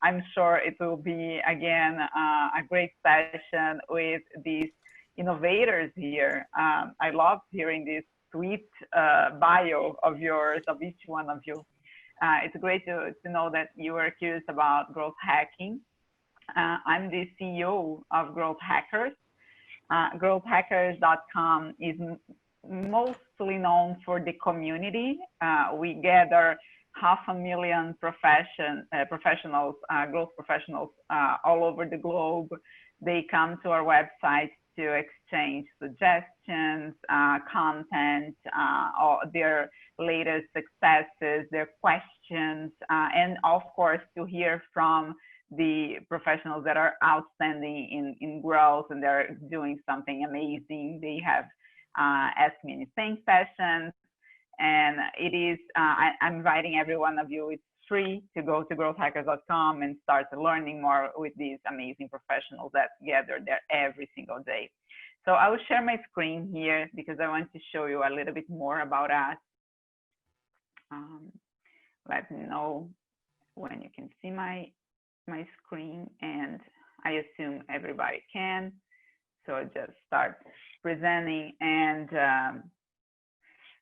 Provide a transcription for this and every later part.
I'm sure it will be, again, a great session with these innovators here. I love hearing this sweet bio of yours, of each one of you. It's great to know that you are curious about growth hacking. I'm the CEO of GrowthHackers. GrowthHackers.com is mostly known for the community. We gather 500,000 professionals, growth professionals all over the globe. They come to our website to exchange suggestions, content, all their latest successes, their questions, and of course to hear from the professionals that are outstanding in growth and they're doing something amazing. They have Ask Me Anything sessions, and it is, I'm inviting every one of you, it's free to go to growthhackers.com and start learning more with these amazing professionals that gather there every single day. So I will share my screen here because I want to show you a little bit more about us. Let me know when you can see my screen, and I assume everybody can. So I'll just start presenting, and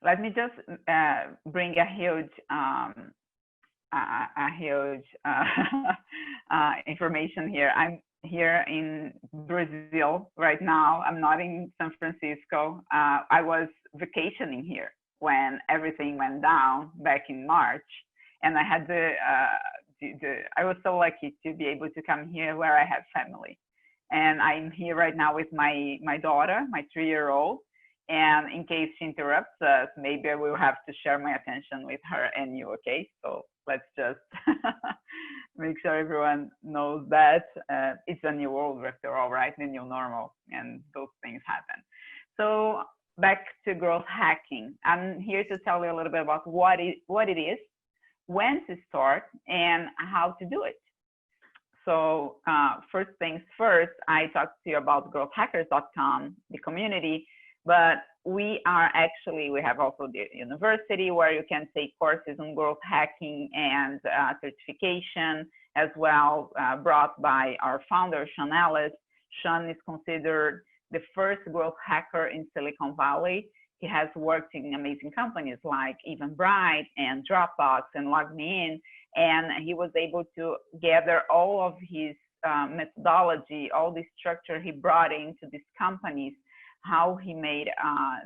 let me just bring a huge information here. I'm here in Brazil right now. I'm not in San Francisco. I was vacationing here when everything went down back in March, and I had I was so lucky to be able to come here where I have family. And I'm here right now with my daughter, my 3-year-old. And in case she interrupts us, maybe I will have to share my attention with her and you, okay? So let's just make sure everyone knows that it's a new world after all, right? The new normal, and those things happen. So back to growth hacking. I'm here to tell you a little bit about what it is, when to start, and how to do it. So first things first, I talked to you about growthhackers.com, the community, but we have also the university where you can take courses on growth hacking and certification as well, brought by our founder, Sean Ellis. Sean is considered the first growth hacker in Silicon Valley. He has worked in amazing companies like Eventbrite and Dropbox and LogMeIn, and he was able to gather all of his methodology, all the structure he brought into these companies, how he made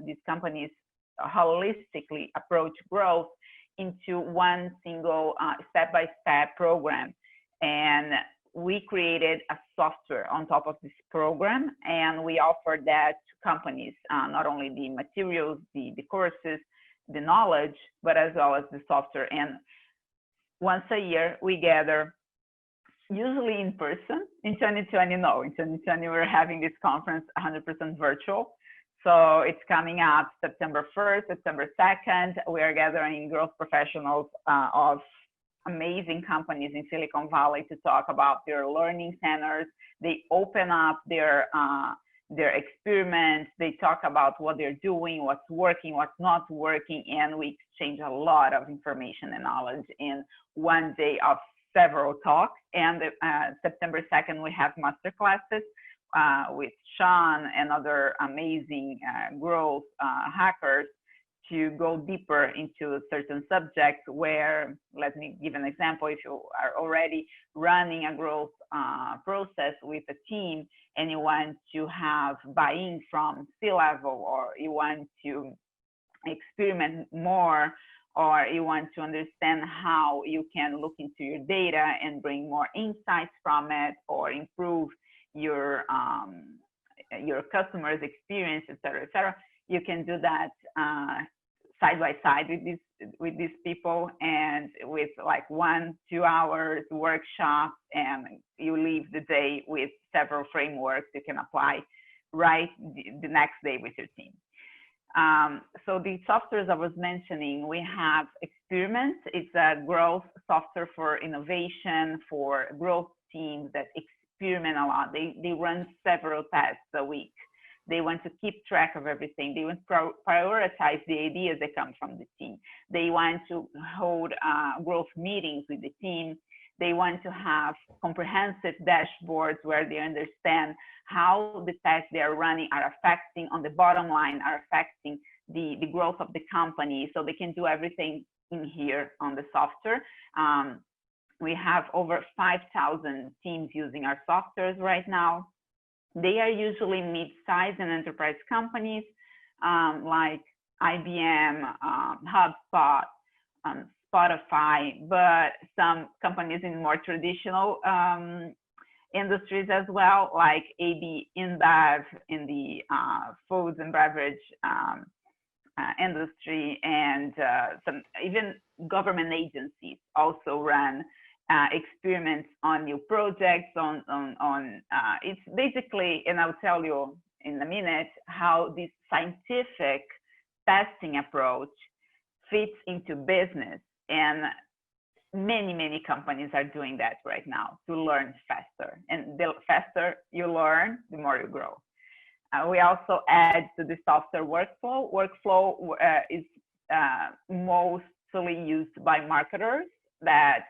these companies holistically approach growth into one single step-by-step program. And we created a software on top of this program, and we offered that to companies, not only the materials, the courses, the knowledge, but as well as the software. And once a year, we gather, usually in person. In 2020, no. In 2020, we're having this conference 100% virtual. So it's coming up September 1st, September 2nd. We are gathering growth professionals of amazing companies in Silicon Valley to talk about their learning centers. They open up their experiments. They talk about what they're doing, what's working, what's not working, and we exchange a lot of information and knowledge in one day of several talks. And September 2nd, we have master classes with Sean and other amazing growth hackers to go deeper into certain subjects where, let me give an example, if you are already running a growth process with a team and you want to have buy-in from C-level, or you want to experiment more, or you want to understand how you can look into your data and bring more insights from it, or improve your customers' experience, et cetera, you can do that side by side with these people, and with like 1-2 hours workshop, and you leave the day with several frameworks you can apply right the next day with your team. So the softwares I was mentioning, we have Experiments. It's a growth software for innovation, for growth teams that experiment a lot. They run several tests a week. They want to keep track of everything. They want to prioritize the ideas that come from the team. They want to hold growth meetings with the team. They want to have comprehensive dashboards where they understand how the tests they are running are affecting on the bottom line, are affecting the growth of the company, so they can do everything in here on the software. We have over 5,000 teams using our softwares right now. They are usually mid-sized and enterprise companies like IBM, HubSpot, Spotify, but some companies in more traditional industries as well, like AB InBev in the foods and beverage industry, and some even government agencies also run experiments on new projects. It's basically, and I'll tell you in a minute how this scientific testing approach fits into business, and many companies are doing that right now to learn faster, and the faster you learn, the more you grow. We also add to the software workflow. Workflow is mostly used by marketers that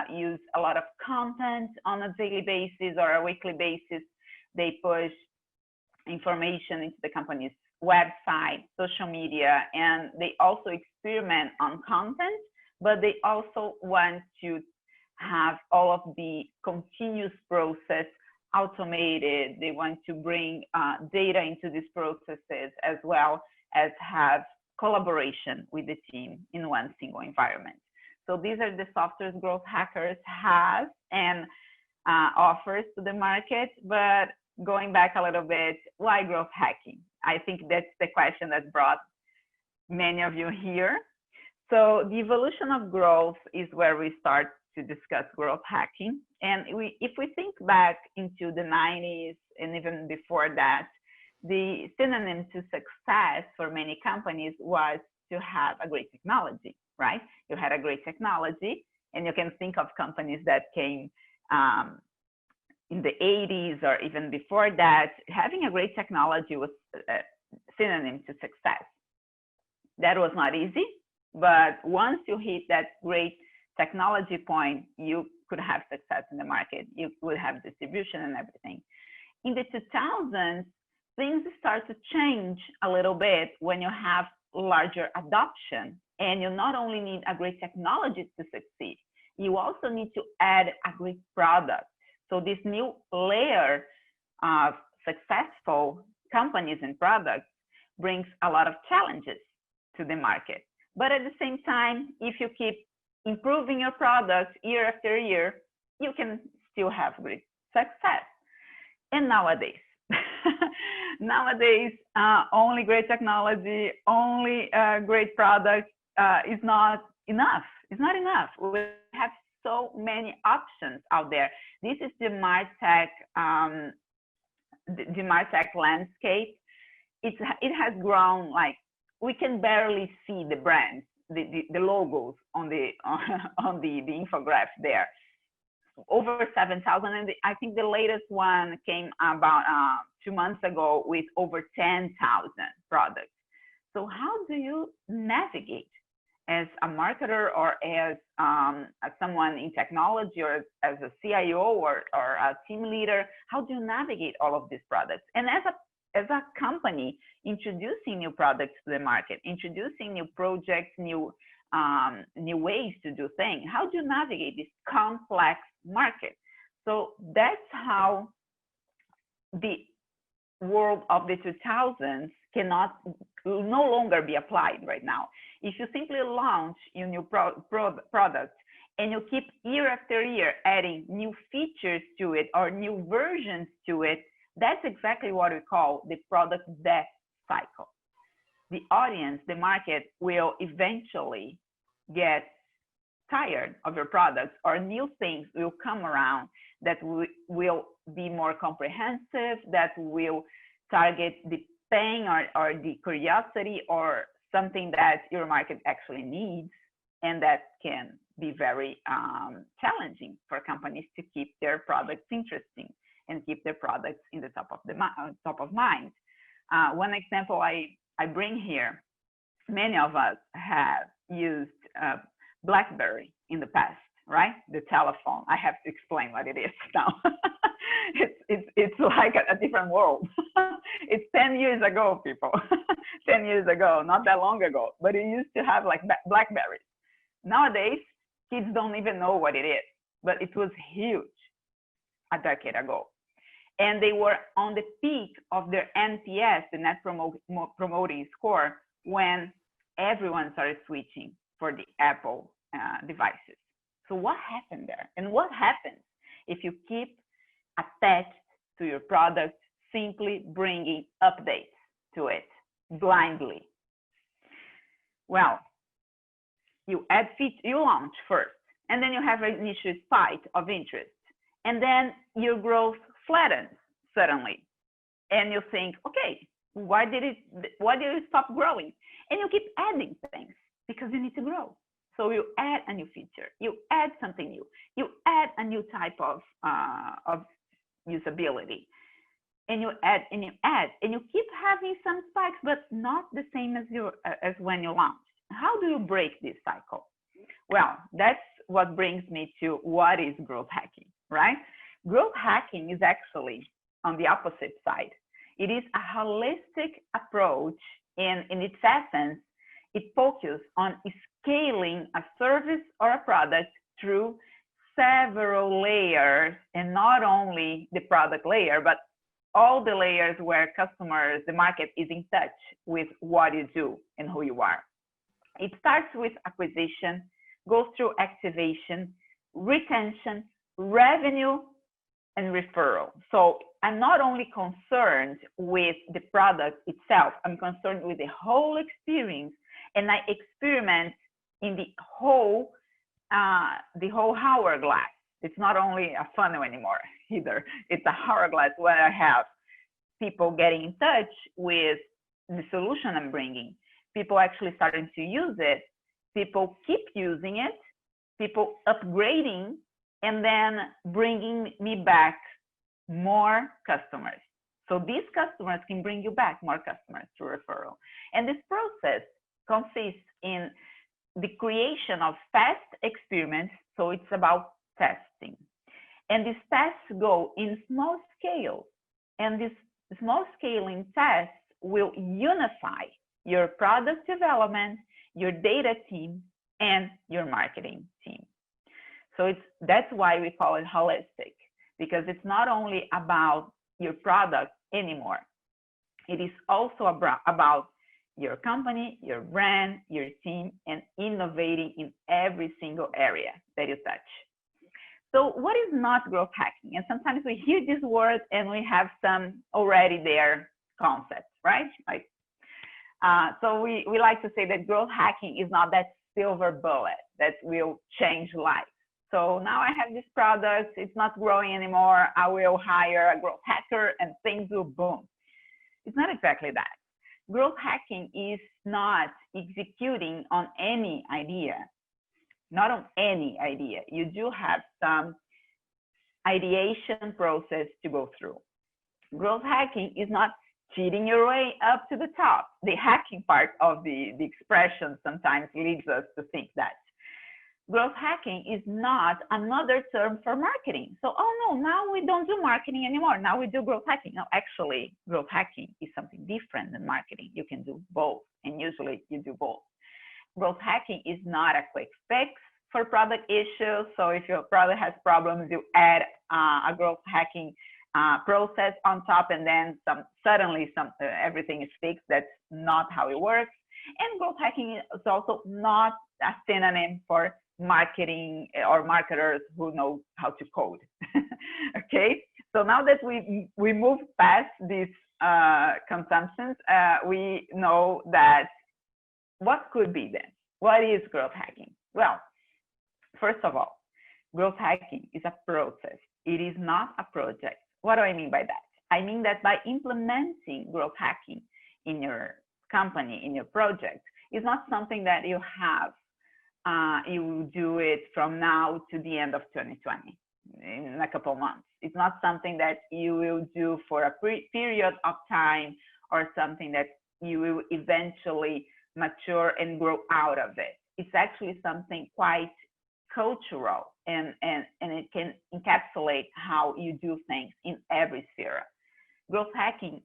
use a lot of content on a daily basis or a weekly basis. They push information into the company's website, social media, and they also experiment on content, but they also want to have all of the continuous process automated. They want to bring data into these processes, as well as have collaboration with the team in one single environment. So these are the softwares GrowthHackers has and offers to the market. But going back a little bit, why growth hacking? I think that's the question that brought many of you here. So the evolution of growth is where we start to discuss growth hacking. And if we think back into the 90s and even before that, the synonym to success for many companies was to have a great technology, right? You had a great technology, and you can think of companies that came in the 80s or even before that. Having a great technology was a synonym to success. That was not easy, but once you hit that great technology point, you could have success in the market. You would have distribution and everything. In the 2000s, things start to change a little bit when you have larger adoption, and you not only need a great technology to succeed, you also need to add a great product. So this new layer of successful companies and products brings a lot of challenges to the market. But at the same time, if you keep improving your products year after year, you can still have great success. And nowadays, only great technology, only great product is not enough. It's not enough. We have so many options out there. This is the MarTech landscape. It has grown, like, we can barely see the brands, the logos on the infograph there. Over 7,000, and I think the latest one came about 2 months ago with over 10,000 products. So how do you navigate as a marketer, or as someone in technology, or as a CIO or a team leader? How do you navigate all of these products? And as a company, introducing new products to the market, introducing new projects, new ways to do things. How do you navigate this complex market? So that's how the world of the 2000s no longer be applied right now. If you simply launch your new product and you keep year after year adding new features to it or new versions to it, that's exactly what we call the product death cycle. The audience, the market, will eventually get tired of your products, or new things will come around that will be more comprehensive, that will target the pain or the curiosity or something that your market actually needs, and that can be very challenging for companies to keep their products interesting and keep their products in the top of mind. One example I bring here, many of us have used BlackBerry in the past, right? The telephone. I have to explain what it is now. It's like a different world. It's 10 years ago, people. 10 years ago, not that long ago. But it used to have like Blackberries. Nowadays, kids don't even know what it is. But it was huge a decade ago. And they were on the peak of their NPS, the Net Promoting Score, when everyone started switching for the Apple devices. So what happened there? And what happens if you keep attached to your product, simply bringing updates to it blindly? Well, you add features, you launch first, and then you have an initial spike of interest, and then your growth flattens suddenly, and you think, okay, why did it stop growing? And you keep adding things because you need to grow. So you add a new feature, you add something new, you add a new type of usability, and you add and you add, and you keep having some spikes, but not the same as when you launched. How do you break this cycle? Well, that's what brings me to what is growth hacking, right? Growth hacking is actually on the opposite side. It is a holistic approach, and in its essence, it focuses on scaling a service or a product through several layers, and not only the product layer, but all the layers where customers, the market is in touch with what you do and who you are. It starts with acquisition, goes through activation, retention, revenue, and referral. So I'm not only concerned with the product itself, I'm concerned with the whole experience, and I experiment in the whole hourglass. It's not only a funnel anymore either. It's a hourglass where I have people getting in touch with the solution I'm bringing, people actually starting to use it, people keep using it, people upgrading, and then bringing me back more customers. So these customers can bring you back more customers through referral. And this process consists in the creation of fast experiments. So it's about testing. And these tests go in small scale. And these small scaling tests will unify your product development, your data team, and your marketing team. So that's why we call it holistic, because it's not only about your product anymore. It is also about your company, your brand, your team, and innovating in every single area that you touch. So what is not growth hacking? And sometimes we hear this word and we have some already there concepts, right? Like, so we like to say that growth hacking is not that silver bullet that will change lives. So now I have this product, it's not growing anymore, I will hire a growth hacker and things will boom. It's not exactly that. Growth hacking is not executing on any idea, not on any idea. You do have some ideation process to go through. Growth hacking is not cheating your way up to the top. The hacking part of the expression sometimes leads us to think that. Growth hacking is not another term for marketing. So, oh no, now we don't do marketing anymore. Now we do growth hacking. No, actually, growth hacking is something different than marketing. You can do both, and usually you do both. Growth hacking is not a quick fix for product issues. So if your product has problems, you add a growth hacking process on top, and then suddenly everything is fixed. That's not how it works. And growth hacking is also not a synonym for marketing or marketers who know how to code. Okay, so now that we move past these consumptions, we know that what could be then? What is growth hacking? Well, first of all, growth hacking is a process. It is not a project. What do I mean by that? I mean that by implementing growth hacking in your company, in your project, it's not something that you have. You will do it from now to the end of 2020 in a couple of months. It's not something that you will do for a period of time or something that you will eventually mature and grow out of it. It's actually something quite cultural, and it can encapsulate how you do things in every sphere. Growth hacking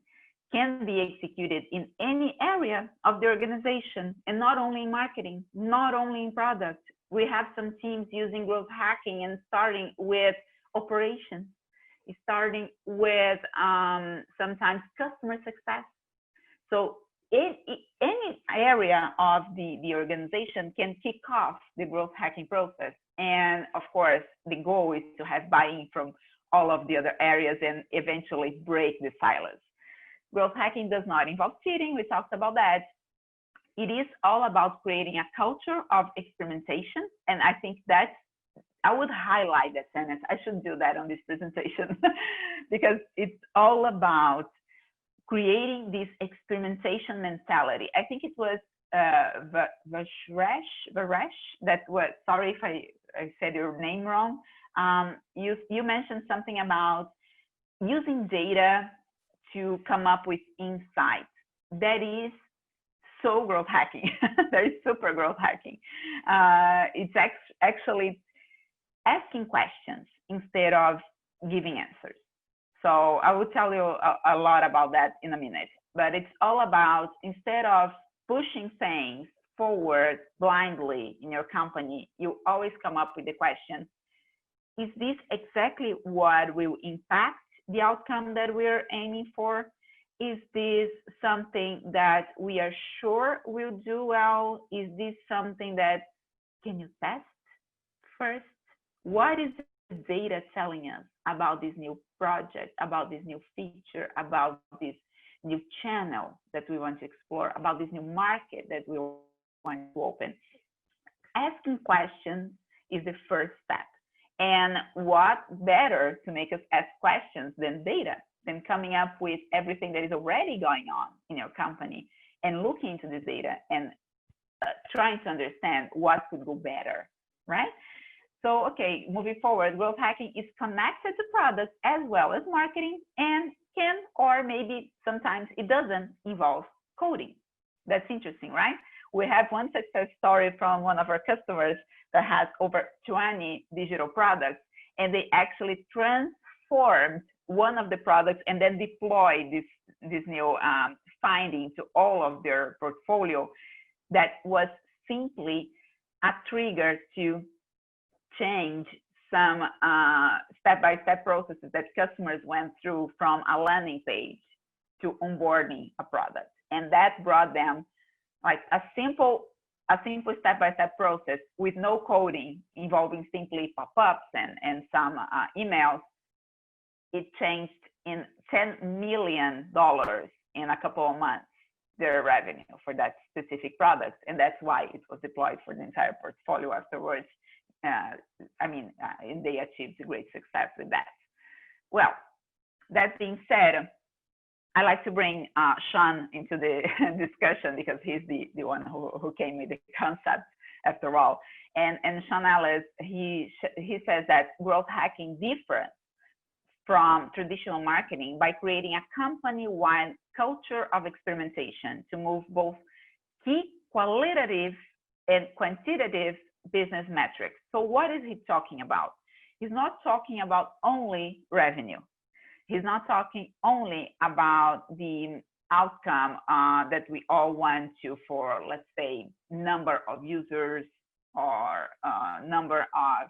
can be executed in any area of the organization, and not only in marketing, not only in product. We have some teams using growth hacking and starting with operations, starting with sometimes customer success. So any area of the organization can kick off the growth hacking process. And of course, the goal is to have buy-in from all of the other areas and eventually break the silos. Growth hacking does not involve cheating. We talked about that. It is all about creating a culture of experimentation. And I think that I would highlight that sentence. I should do that on this presentation because it's all about creating this experimentation mentality. I think it was Varesh, that was, sorry if I said your name wrong. You mentioned something about using data to come up with insights. That is so growth hacking. That is super growth hacking. It's actually asking questions instead of giving answers. So I will tell you a lot about that in a minute, but it's all about, instead of pushing things forward blindly in your company, you always come up with the question, is this exactly what will impact the outcome that we're aiming for? Is this something that we are sure will do well? Is this something that, can you test first? What is the data telling us about this new project, about this new feature, about this new channel that we want to explore, about this new market that we want to open? Asking questions is the first step. And what better to make us ask questions than data, than coming up with everything that is already going on in your company and looking into this data and trying to understand what could go better, right? So, okay, moving forward, growth hacking is connected to products as well as marketing, and can, or maybe sometimes it doesn't involve coding. That's interesting, right? We have one success story from one of our customers that has over 20 digital products, and they actually transformed one of the products and then deployed this new finding to all of their portfolio. That was simply a trigger to change some step-by-step processes that customers went through, from a landing page to onboarding a product. And that brought them like a simple step-by-step process with no coding, involving simply pop-ups and some emails. It changed in $10 million in a couple of months, their revenue for that specific product. And that's why it was deployed for the entire portfolio afterwards. They achieved great success with that. Well, that being said, I like to bring Sean into the discussion because he's the one who came with the concept after all. And Sean Ellis, he says that growth hacking differs from traditional marketing by creating a company-wide culture of experimentation to move both key qualitative and quantitative business metrics. So what is he talking about? He's not talking about only revenue. He's not talking only about the outcome that we all want to, for, let's say, number of users or number of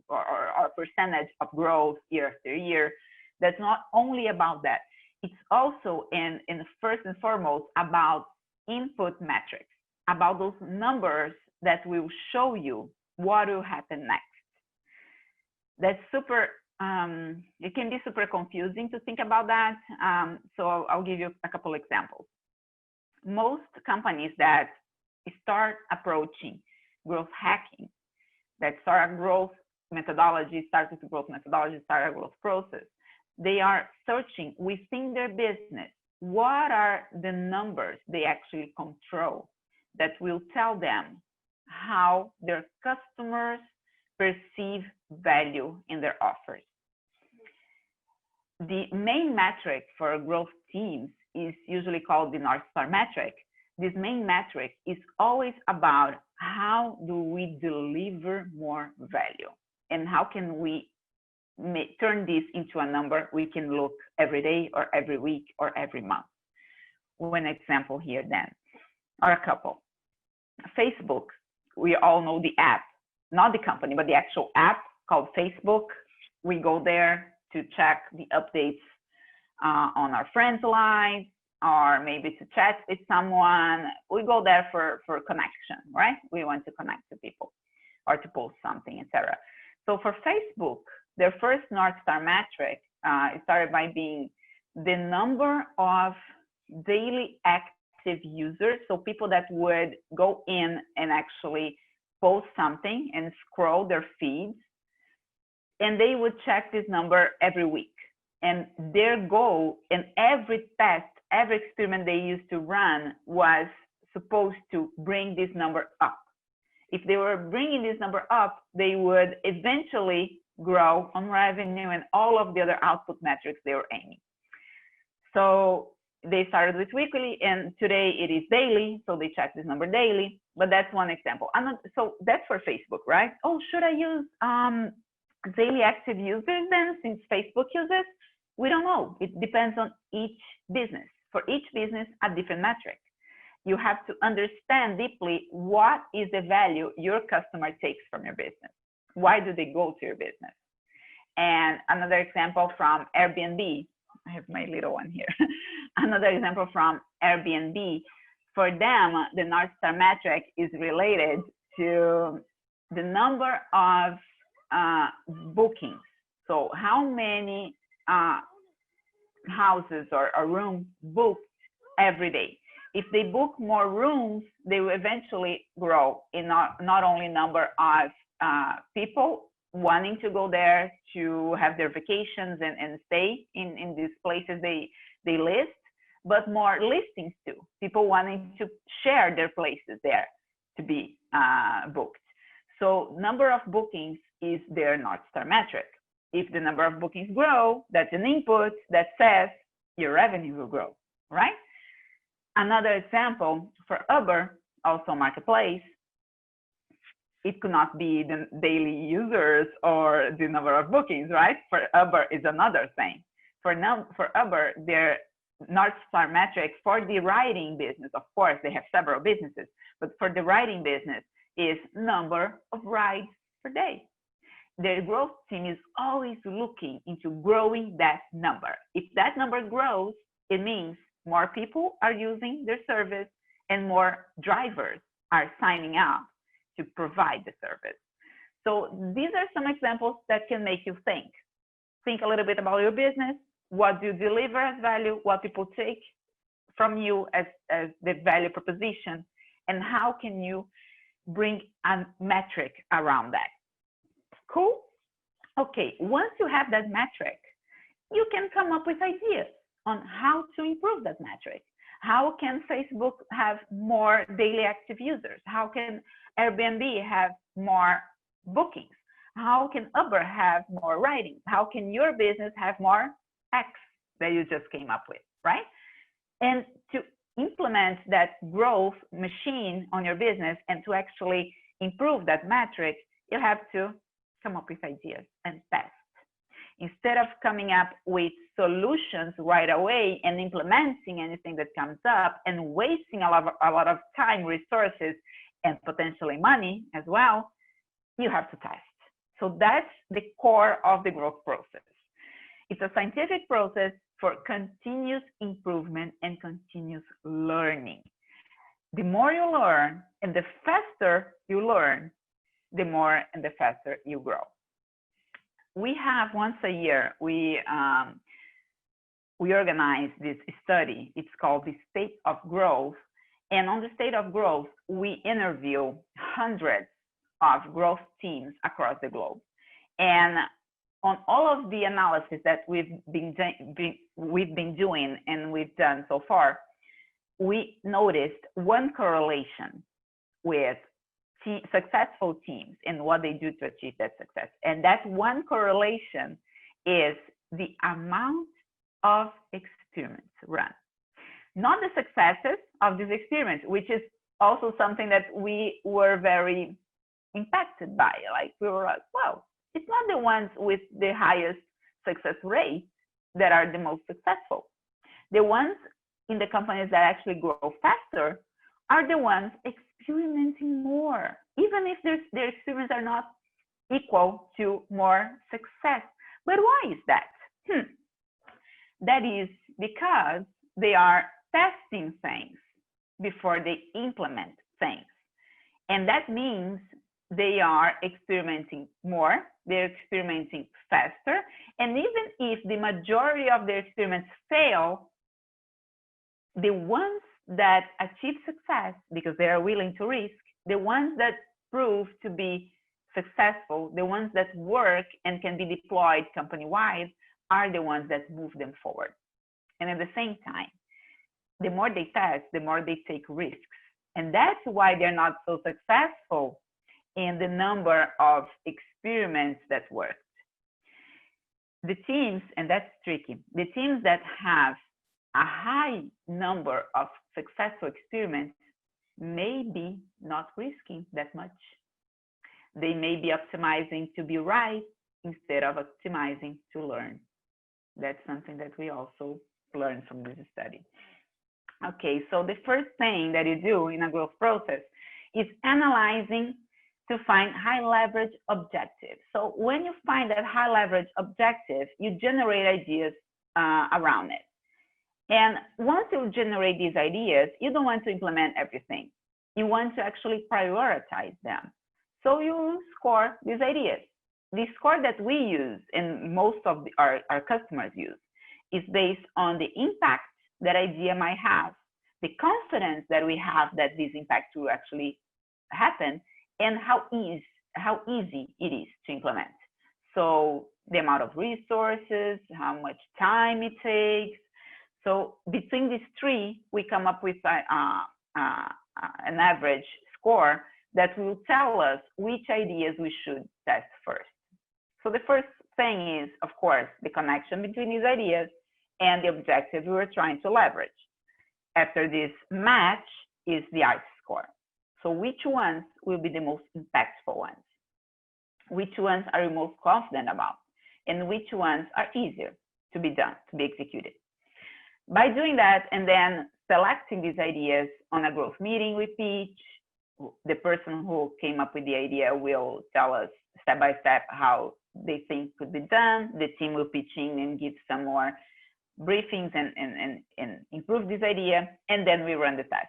or percentage of growth year after year. That's not only about that. It's also in first and foremost about input metrics, about those numbers that will show you what will happen next. That's super, it can be super confusing to think about that. So I'll give you a couple examples. Most companies that start approaching growth hacking, that start a growth methodology, start with growth methodology, start a growth process, they are searching within their business, what are the numbers they actually control that will tell them how their customers perceive value in their offers. The main metric for growth teams is usually called the NorthStar metric. This main metric is always about how do we deliver more value? And how can we turn this into a number we can look every day or every week or every month? One example here then, or a couple. Facebook, we all know the app, not the company, but the actual app called Facebook. We go there to check the updates on our friends' lives, or maybe to chat with someone. We go there for connection, right? We want to connect to people or to post something, etc. So for Facebook, their first NorthStar metric started by being the number of daily active users, so people that would go in and actually post something and scroll their feeds, and they would check this number every week. And their goal in every test, every experiment they used to run was supposed to bring this number up. If they were bringing this number up, they would eventually grow on revenue and all of the other output metrics they were aiming. So they started with weekly, and today it is daily, so they check this number daily. But that's one example. So that's for Facebook, right? Oh, should I use daily active users then, since Facebook uses? We don't know. It depends on each business. For each business, a different metric. You have to understand deeply what is the value your customer takes from your business. Why do they go to your business? And another example from Airbnb. I have my little one here. Another example from Airbnb. For them, the NorthStar metric is related to the number of bookings. So how many houses or rooms booked every day. If they book more rooms, they will eventually grow in not only number of people wanting to go there to have their vacations and stay in these places they list, but more listings too. People wanting to share their places there to be booked. So number of bookings is their NorthStar metric. If the number of bookings grow, that's an input that says your revenue will grow, right? Another example for Uber, also marketplace, it could not be the daily users or the number of bookings, right? For Uber is another thing. For Uber, their NorthStar metric for the riding business, of course, they have several businesses, but for the riding business is number of rides per day. Their growth team is always looking into growing that number. If that number grows, it means more people are using their service and more drivers are signing up to provide the service. So these are some examples that can make you think. Think a little bit about your business. What do you deliver as value? What people take from you as the value proposition? And how can you bring a metric around that? Cool? Okay, once you have that metric, you can come up with ideas on how to improve that metric. How can Facebook have more daily active users? How can Airbnb have more bookings? How can Uber have more ridings? How can your business have more X that you just came up with, right? And to implement that growth machine on your business and to actually improve that metric, you have to come up with ideas and test. Instead of coming up with solutions right away and implementing anything that comes up and wasting a lot of time, resources, and potentially money as well, you have to test. So that's the core of the growth process. It's a scientific process for continuous improvement and continuous learning. The more you learn and the faster you learn, the more and the faster you grow. We have once a year, we organize this study. It's called the State of Growth. And on the State of Growth, we interview hundreds of growth teams across the globe. And on all of the analysis that we've been doing and we've done so far, we noticed one correlation with successful teams and what they do to achieve that success. And that one correlation is the amount of experiments run. Not the successes of these experiments, which is also something that we were very impacted by. Like we were like, wow, it's not the ones with the highest success rate that are the most successful. The ones in the companies that actually grow faster are the ones experimenting more, even if their experiments are not equal to more success. But why is that? That is because they are testing things before they implement things. And that means they are experimenting more, they're experimenting faster, and even if the majority of their experiments fail, the ones that achieve success because they are willing to risk, the ones that prove to be successful, the ones that work and can be deployed company-wide are the ones that move them forward. And at the same time, the more they test, the more they take risks. And that's why they're not so successful in the number of experiments that worked. The teams, and that's tricky, the teams that have a high number of successful experiments may be not risking that much. They may be optimizing to be right instead of optimizing to learn. That's something that we also learned from this study. Okay, so the first thing that you do in a growth process is analyzing to find high leverage objectives. So when you find that high leverage objective, you generate ideas around it. And once you generate these ideas, you don't want to implement everything. You want to actually prioritize them. So you score these ideas. The score that we use and most of our customers use is based on the impact that idea might have, the confidence that we have that this impact will actually happen, and how easy it is to implement. So the amount of resources, how much time it takes. So between these three, we come up with an average score that will tell us which ideas we should test first. So the first thing is, of course, the connection between these ideas and the objectives we were trying to leverage. After this match is the art score. So which ones will be the most impactful ones? Which ones are you most confident about? And which ones are easier to be done, to be executed? By doing that and then selecting these ideas on a growth meeting we pitch, the person who came up with the idea will tell us step by step how they think could be done. The team will pitch in and give some more briefings and improve this idea, and then we run the test.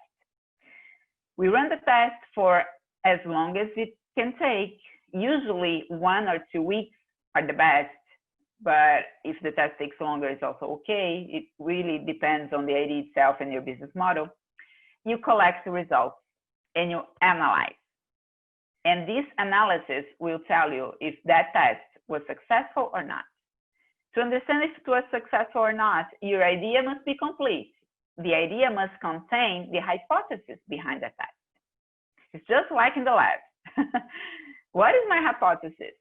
We run the test for as long as it can take. Usually 1 or 2 weeks are the best, but if the test takes longer, it's also okay. It really depends on the idea itself and your business model. You collect the results and you analyze. And this analysis will tell you if that test was successful or not. To understand if it was successful or not, your idea must be complete. The idea must contain the hypothesis behind the test. It's just like in the lab. What is my hypothesis?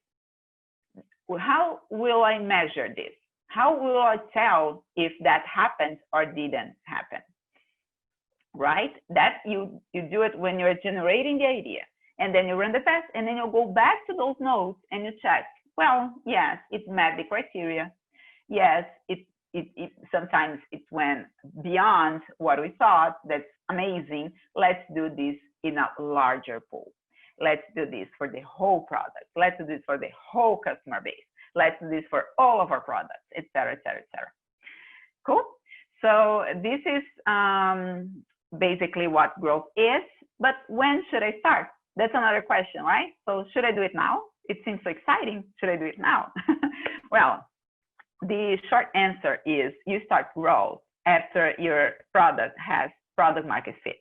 How will I measure this? How will I tell if that happened or didn't happen? Right? That you do it when you're generating the idea. And then you run the test, and then you go back to those notes and you check. Well, yes, it met the criteria. Yes, it sometimes it went beyond what we thought. That's amazing. Let's do this in a larger pool. Let's do this for the whole product. Let's do this for the whole customer base. Let's do this for all of our products, et cetera, et cetera, et cetera. Cool. So this is basically what growth is. But when should I start? That's another question, right? So should I do it now? It seems so exciting. Should I do it now? Well, the short answer is you start growth after your product has product market fit.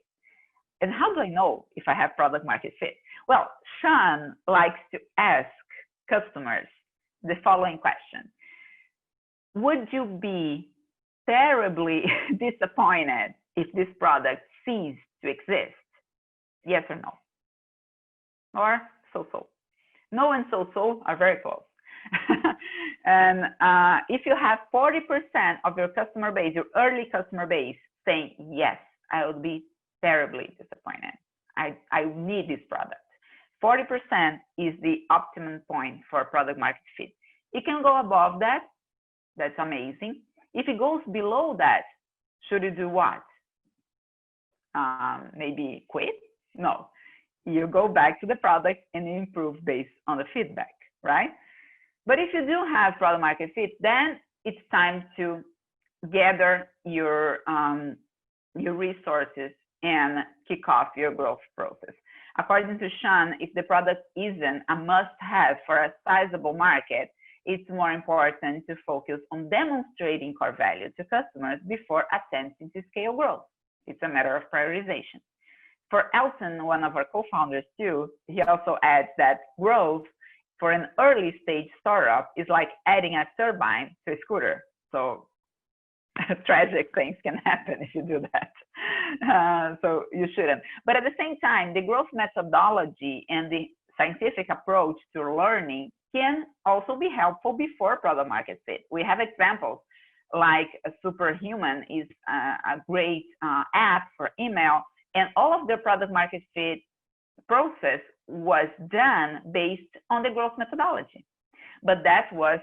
And how do I know if I have product market fit? Well, Sean likes to ask customers the following question. Would you be terribly disappointed if this product ceased to exist? Yes or no? Or so-so? No and so-so are very close. And if you have 40% of your customer base, your early customer base, saying, yes, I would be terribly disappointed. I need this product. 40% is the optimum point for product market fit. It can go above that. That's amazing. If it goes below that, should you do what? Maybe quit? No. You go back to the product and improve based on the feedback, right? But if you do have product market fit, then it's time to gather your resources and kick off your growth process. According to Sean, if the product isn't a must-have for a sizable market, it's more important to focus on demonstrating core value to customers before attempting to scale growth. It's a matter of prioritization. For Elton, one of our co-founders too, he also adds that growth for an early stage startup is like adding a turbine to a scooter. So tragic things can happen if you do that. So you shouldn't. But at the same time, the growth methodology and the scientific approach to learning can also be helpful before product market fit. We have examples like Superhuman is a great app for email, and all of the product market fit process was done based on the growth methodology. But that was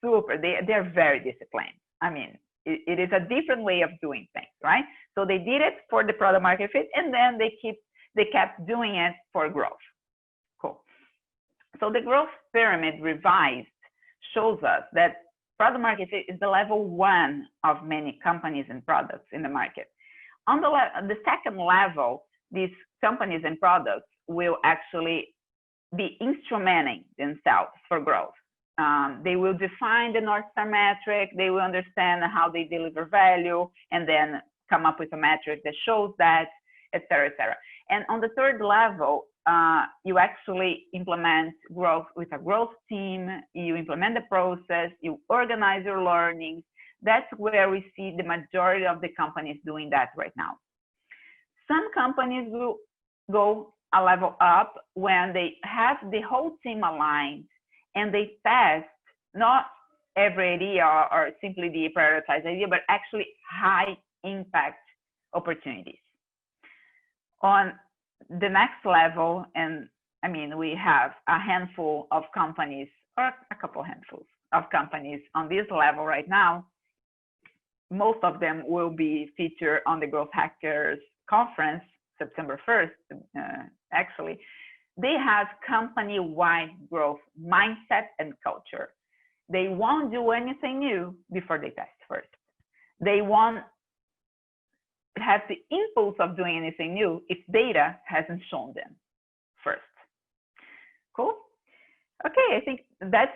super, they're very disciplined. I mean, it is a different way of doing things, right? So they did it for the product market fit, and then they kept doing it for growth. Cool. So the growth pyramid revised shows us that product market fit is the level 1 of many companies and products in the market. On the second level, these companies and products will actually be instrumenting themselves for growth. They will define the NorthStar metric, they will understand how they deliver value, and then come up with a metric that shows that, et cetera, et cetera. And on the third level, you actually implement growth with a growth team, you implement the process, you organize your learnings. That's where we see the majority of the companies doing that right now. Some companies will go a level up when they have the whole team aligned and they test not every idea or simply the prioritized idea, but actually high impact opportunities. On the next level, and I mean, we have a handful of companies, or a couple handfuls of companies on this level right now. Most of them will be featured on the GrowthHackers conference, September 1st, actually. They have company-wide growth mindset and culture. They won't do anything new before they test first. They won't have the impulse of doing anything new if data hasn't shown them first. Cool. Okay, I think that's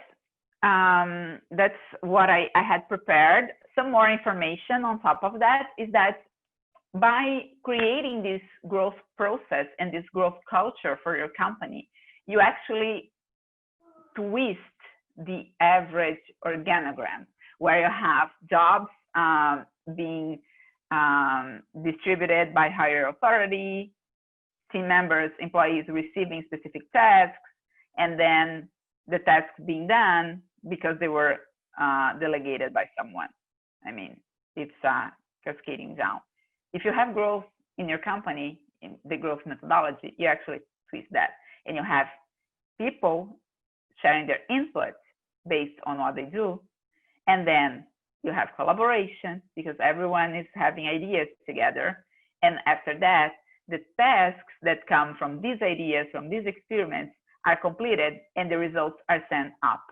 what I had prepared. Some more information on top of that is that by creating this growth process and this growth culture for your company, you actually twist the average organogram, where you have jobs being distributed by higher authority, team members, employees receiving specific tasks, and then the tasks being done because they were delegated by someone. I mean, it's cascading down. If you have growth in your company, in the growth methodology, you actually twist that, and you have people sharing their input based on what they do, and then you have collaboration because everyone is having ideas together, and after that, the tasks that come from these ideas, from these experiments, are completed, and the results are sent up.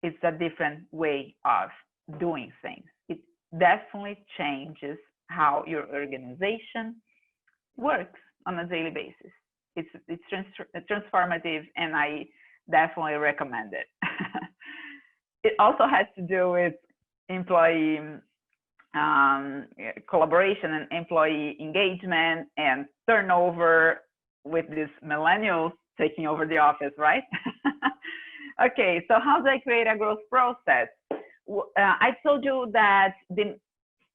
It's a different way of doing things. It definitely changes how your organization works on a daily basis. It's transformative, and I definitely recommend it. It also has to do with employee collaboration and employee engagement and turnover with these millennials taking over the office, right? Okay, so how do I create a growth process? I told you that the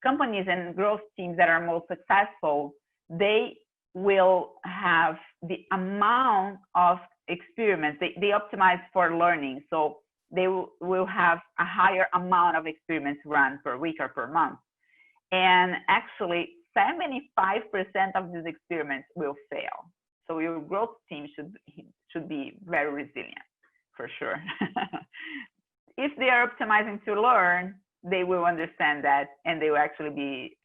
companies and growth teams that are most successful, they will have the amount of experiments. They optimize for learning. So they will have a higher amount of experiments run per week or per month. And actually, 75% of these experiments will fail. So your growth team should be very resilient, for sure. If they are optimizing to learn, they will understand that, and they will actually be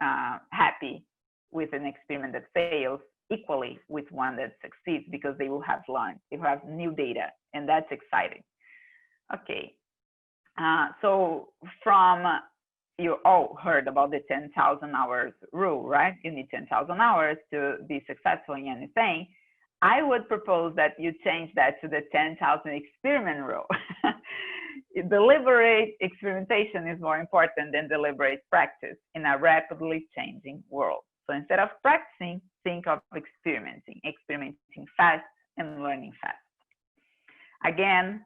happy with an experiment that fails equally with one that succeeds, because they will have learned, they will have new data, and that's exciting. Okay, so you all heard about the 10,000 hours rule, right? You need 10,000 hours to be successful in anything. I would propose that you change that to the 10,000 experiment rule. Deliberate experimentation is more important than deliberate practice in a rapidly changing world. So instead of practicing, think of experimenting fast and learning fast. Again,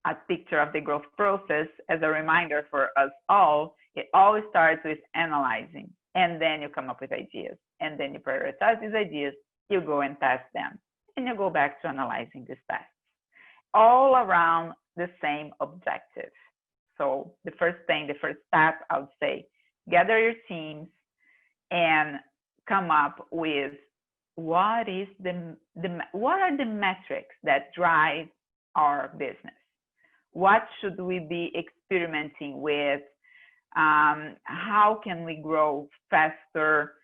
a picture of the growth process as a reminder for us all. It always starts with analyzing, and then you come up with ideas, and then you prioritize these ideas, you go and test them, and you go back to analyzing these tests, all around the same objective. So the first step, I would say, gather your teams and come up with what are the metrics that drive our business? What should we be experimenting with? How can we grow faster?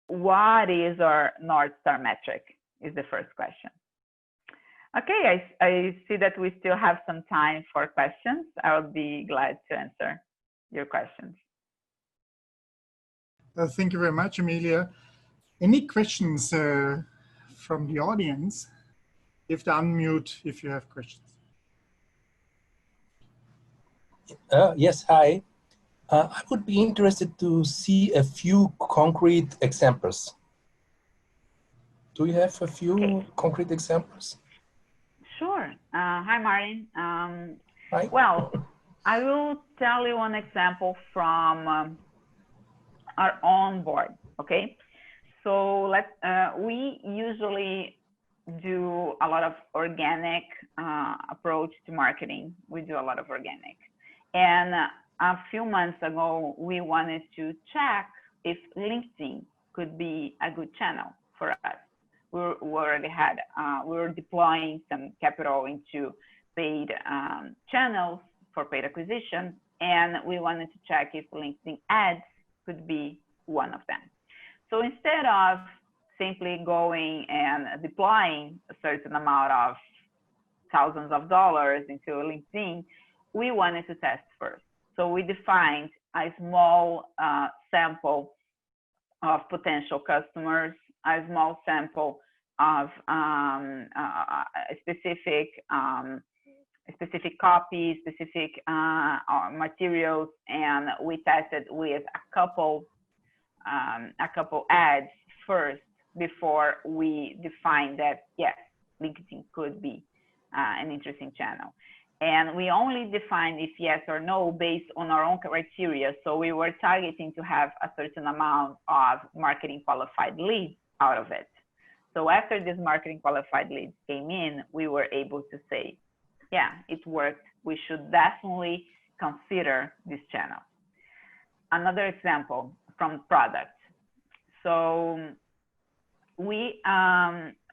What is our NorthStar metric is the first question. Okay, I see that we still have some time for questions. I would be glad to answer your questions. Thank you very much, Emilia. Any questions from the audience? You have to unmute if you have questions. Yes, hi. I would be interested to see a few concrete examples. Do you have a few concrete examples? Sure. Hi, Martin. Hi. Well, I will tell you one example from our own board, okay? So we usually do a lot of organic approach to marketing. We do a lot of organic. And a few months ago, we wanted to check if LinkedIn could be a good channel for us. We were deploying some capital into paid channels for paid acquisition, and we wanted to check if LinkedIn ads could be one of them. So instead of simply going and deploying a certain amount of thousands of dollars into LinkedIn, we wanted to test first. So we defined a small sample of potential customers, a small sample of specific copies, specific materials, and we tested with a couple ads first before we defined that yes, LinkedIn could be an interesting channel. And we only defined if yes or no based on our own criteria. So we were targeting to have a certain amount of marketing qualified leads out of it. So after this marketing qualified leads came in, we were able to say, yeah, it worked. We should definitely consider this channel. Another example from product. So we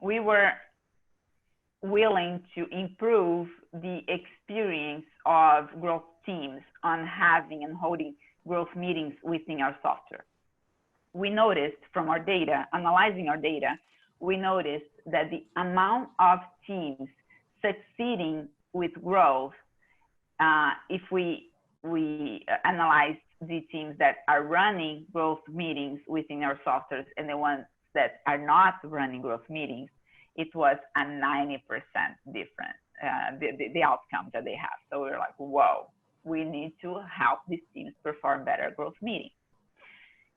were willing to improve the experience of growth teams on having and holding growth meetings within our software. We noticed from our data, analyzing our data, we noticed that the amount of teams succeeding with growth, if we analyze the teams that are running growth meetings within our softwares and the ones that are not running growth meetings, it was a 90% difference, the outcome that they have. So we were like, whoa, we need to help these teams perform better growth meetings.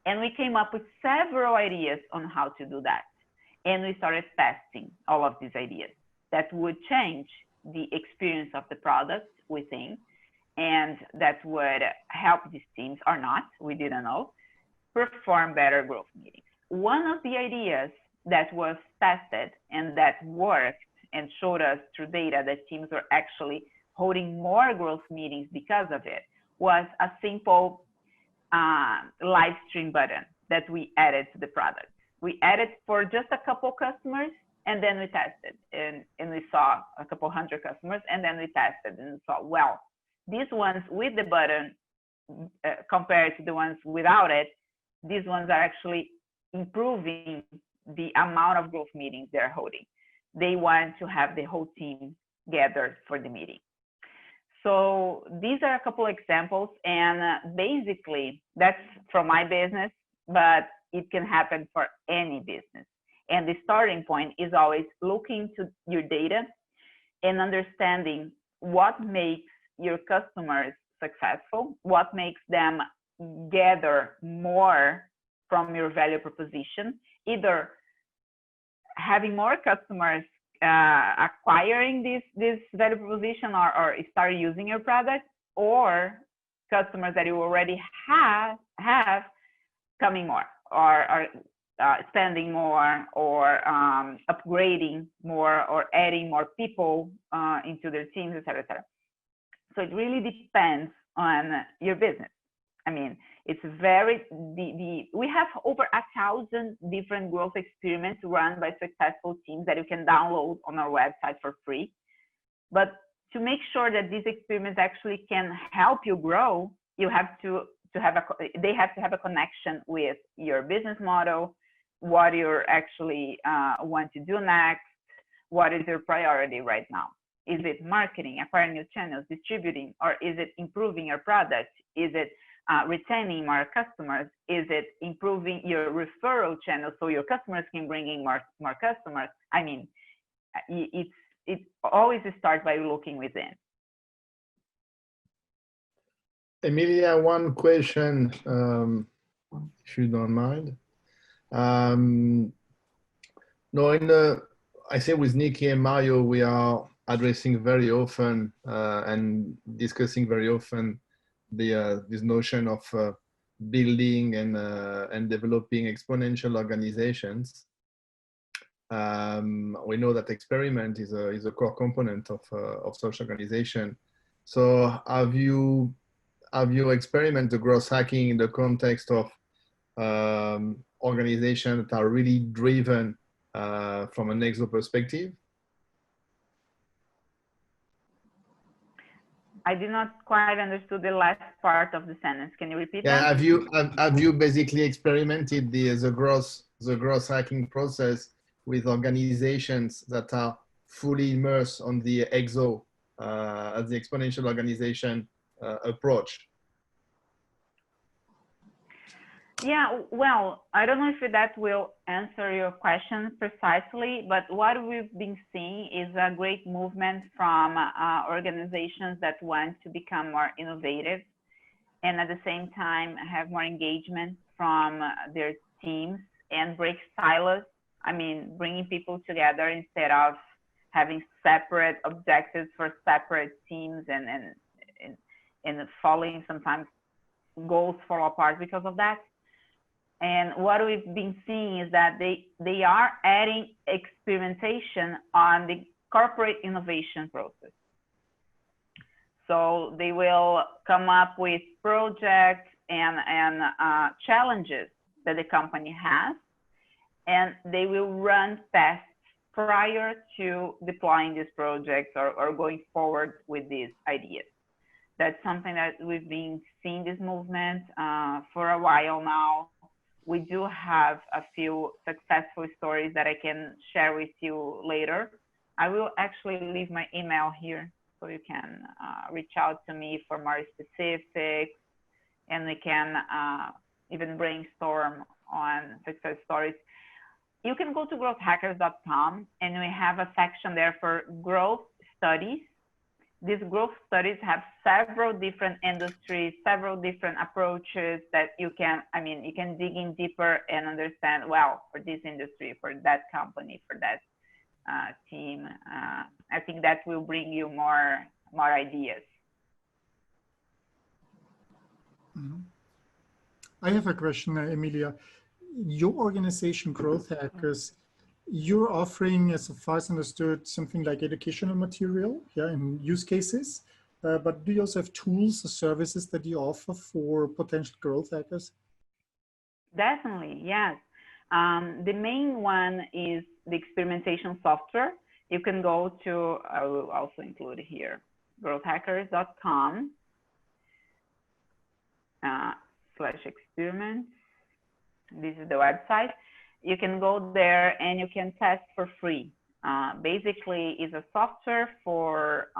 And we came up with several ideas on how to do that. And we started testing all of these ideas that would change the experience of the product within, and that would help these teams or not, we didn't know, perform better growth meetings. One of the ideas that was tested and that worked and showed us through data that teams were actually holding more growth meetings because of it was a simple live stream button that we added to the product. We added for just a couple customers, and then we tested, and we saw a couple hundred customers, and then we tested and saw, well, these ones with the button compared to the ones without it, these ones are actually improving the amount of growth meetings they're holding. They want to have the whole team gathered for the meeting. So these are a couple examples, and basically that's from my business, but it can happen for any business. And the starting point is always looking to your data and understanding what makes your customers successful, what makes them gather more from your value proposition, either having more customers acquiring this value proposition or start using your product, or customers that you already have coming more, or spending more, or upgrading more, or adding more people into their teams, et cetera, et cetera. So it really depends on your business. I mean, it's very, we have over 1,000 different growth experiments run by successful teams that you can download on our website for free. But to make sure that these experiments actually can help you grow, you have they have to have a connection with your business model, what you're actually want to do next, what is your priority right now. Is it marketing, acquiring new channels, distributing, or is it improving your product? Is it retaining more customers? Is it improving your referral channel so your customers can bring in more customers? I mean, it always starts by looking within. Emilia, one question, if you don't mind. No, I say with Nikki and Mario, we are addressing very often and discussing very often this notion of building and developing exponential organizations. We know that experiment is a core component of such organization. So have you experimented the growth hacking in the context of organizations that are really driven from an exo perspective? I did not quite understood the last part of the sentence. Can you repeat that? Have you basically experimented the growth hacking process with organizations that are fully immersed on the exo as the exponential organization approach? Yeah, well, I don't know if that will answer your question precisely, but what we've been seeing is a great movement from organizations that want to become more innovative and at the same time have more engagement from their teams and break silos. I mean, bringing people together instead of having separate objectives for separate teams and following sometimes goals fall apart because of that. And what we've been seeing is that they are adding experimentation on the corporate innovation process. So they will come up with projects and challenges that the company has, and they will run tests prior to deploying these projects or going forward with these ideas. That's something that we've been seeing this movement for a while now. We do have a few successful stories that I can share with you later. I will actually leave my email here so you can reach out to me for more specifics, and we can even brainstorm on success stories. You can go to growthhackers.com and we have a section there for growth studies. These growth studies have several different industries, several different approaches that you can, I mean, you can dig in deeper and understand, well, for this industry, for that company, for that team. I think that will bring you more ideas. Mm-hmm. I have a question, Emilia. Your organization, GrowthHackers, you're offering, as far as understood, something like educational material, yeah, and use cases. but do you also have tools or services that you offer for potential growth hackers? Definitely, yes. The main one is the experimentation software. You can go to, I will also include here, growthhackers.com /experiments. This is the website. You can go there and you can test for free. Basically, it's a software for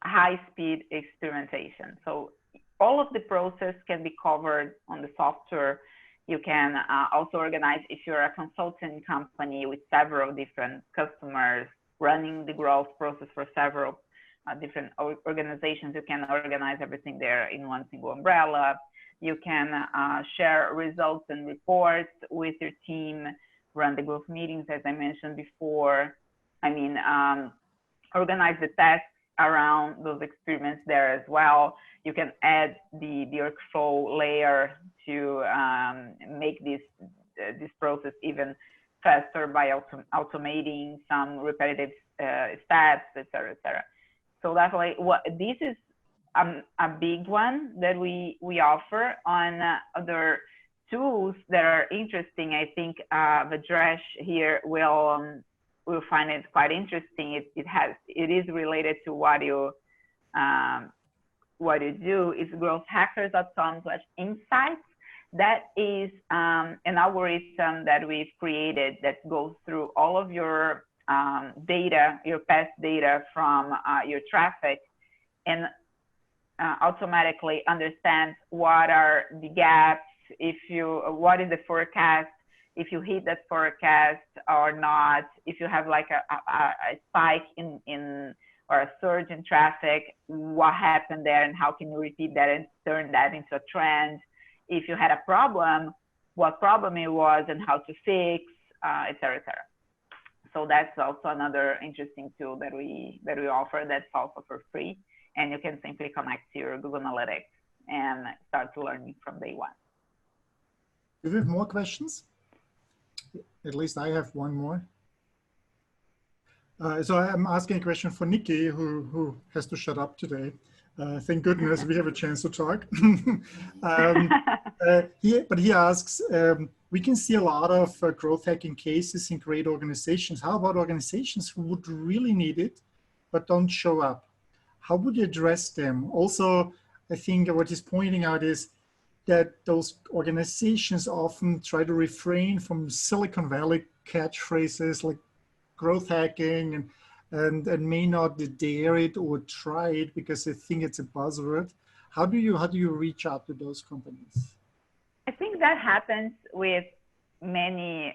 high-speed experimentation. So all of the process can be covered on the software. You can also organize, if you're a consulting company with several different customers running the growth process for several different organizations, you can organize everything there in one single umbrella. You can share results and reports with your team, run the growth meetings, as I mentioned before. I mean, organize the tests around those experiments there as well. You can add the workflow layer to make this process even faster by automating some repetitive steps, et cetera, et cetera. So definitely, this is a big one that we offer. On other tools that are interesting, I think Vajresh here will find it quite interesting. It is related to what you do. Is growthhackers.com/insights. That is an algorithm that we've created that goes through all of your data, your past data from your traffic, and automatically understands what are the gaps, what is the forecast, if you hit that forecast or not, if you have like a spike in or a surge in traffic, what happened there and how can you repeat that and turn that into a trend. If you had a problem, what problem it was and how to fix, et cetera, et cetera. So that's also another interesting tool that we offer that's also for free. And you can simply connect to your Google Analytics and start learning from day one. Do we have more questions? At least I have one more. So I'm asking a question for Nikki, who has to shut up today. Thank goodness we have a chance to talk. But he asks, we can see a lot of growth hacking cases in great organizations. How about organizations who would really need it, but don't show up? How would you address them? Also, I think what he's pointing out is that those organizations often try to refrain from Silicon Valley catchphrases like growth hacking and may not dare it or try it because they think it's a buzzword. How do you reach out to those companies? I think that happens with many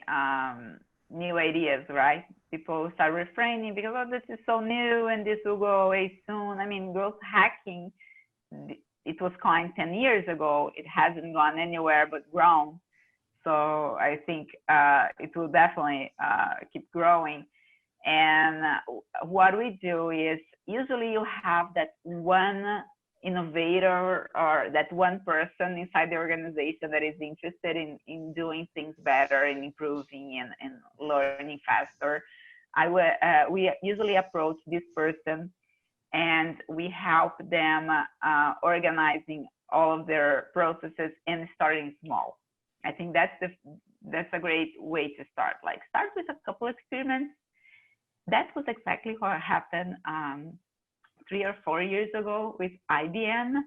new ideas, right? People start refraining because, oh, this is so new and this will go away soon. I mean, growth hacking, it was coined 10 years ago. It hasn't gone anywhere but grown. So I think it will definitely keep growing. And what we do is usually you have that one innovator or that one person inside the organization that is interested in doing things better and improving and learning faster. We usually approach this person and we help them organizing all of their processes and starting small. I think that's a great way to start. Like start with a couple experiments. That was exactly what happened 3 or 4 years ago with IBM.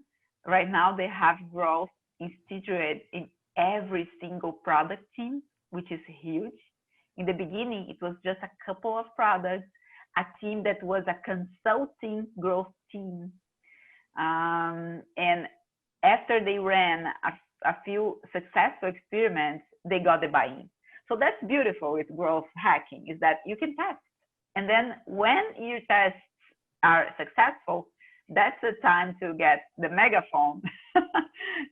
Right now they have growth instituted in every single product team, which is huge. In the beginning, it was just a couple of products, a team that was a consulting growth team. And after they ran a few successful experiments, they got the buy-in. So that's beautiful with growth hacking, is that you can test. And then when your tests are successful, that's the time to get the megaphone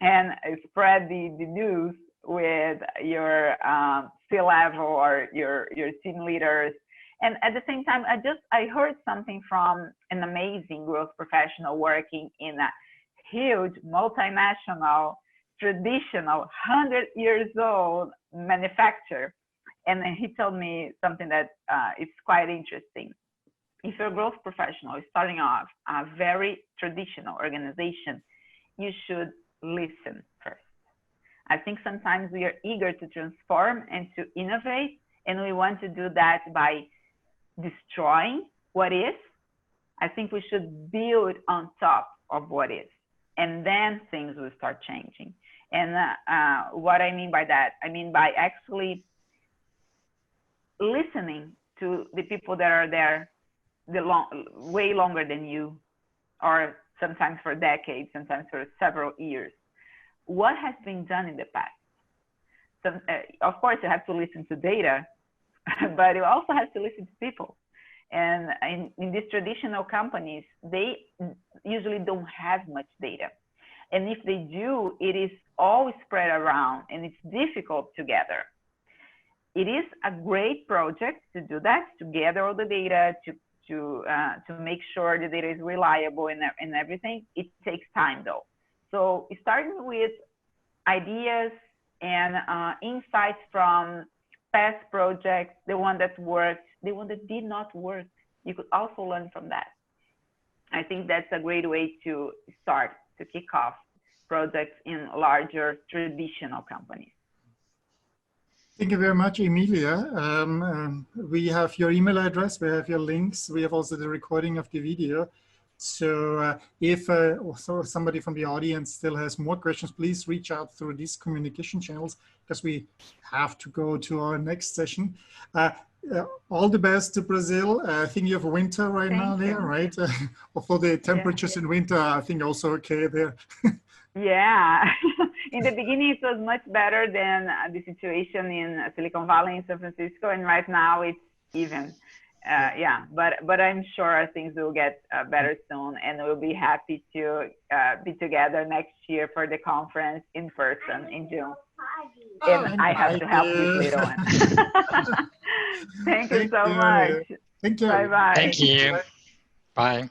and spread the news with your C-level or your team leaders. And at the same time, I heard something from an amazing growth professional working in a huge multinational, traditional, 100 years old manufacturer. And he told me something that is quite interesting. if you're a growth professional starting off a very traditional organization, you should listen first. I think sometimes we are eager to transform and to innovate, and we want to do that by destroying what is. I think we should build on top of what is, and then things will start changing. And what I mean by that, I mean by actually listening to the people that are there way longer than you, or sometimes for decades, sometimes for several years. What has been done in the past? Of course, you have to listen to data, but you also have to listen to people. And in these traditional companies, they usually don't have much data. And if they do, it is all spread around and it's difficult to gather. It is a great project to do that, to gather all the data, to make sure the data is reliable and everything. It takes time though. So starting with ideas and insights from past projects, the one that worked, the one that did not work, you could also learn from that. I think that's a great way to start, to kick off projects in larger traditional companies. Thank you very much, Emilia. We have your email address, we have your links, we have also the recording of the video. So if somebody from the audience still has more questions, please reach out through these communication channels, because we have to go to our next session. All the best to Brazil. I think you have winter right now there, right? Although the temperatures in winter, I think also okay there. Yeah, in the beginning it was much better than the situation in Silicon Valley in San Francisco, and right now it's even. Yeah, but I'm sure things will get better soon, and we'll be happy to be together next year for the conference in person in June. And I have to help this little one. Thank you so much. Thank you. Bye-bye. Thank you. Bye.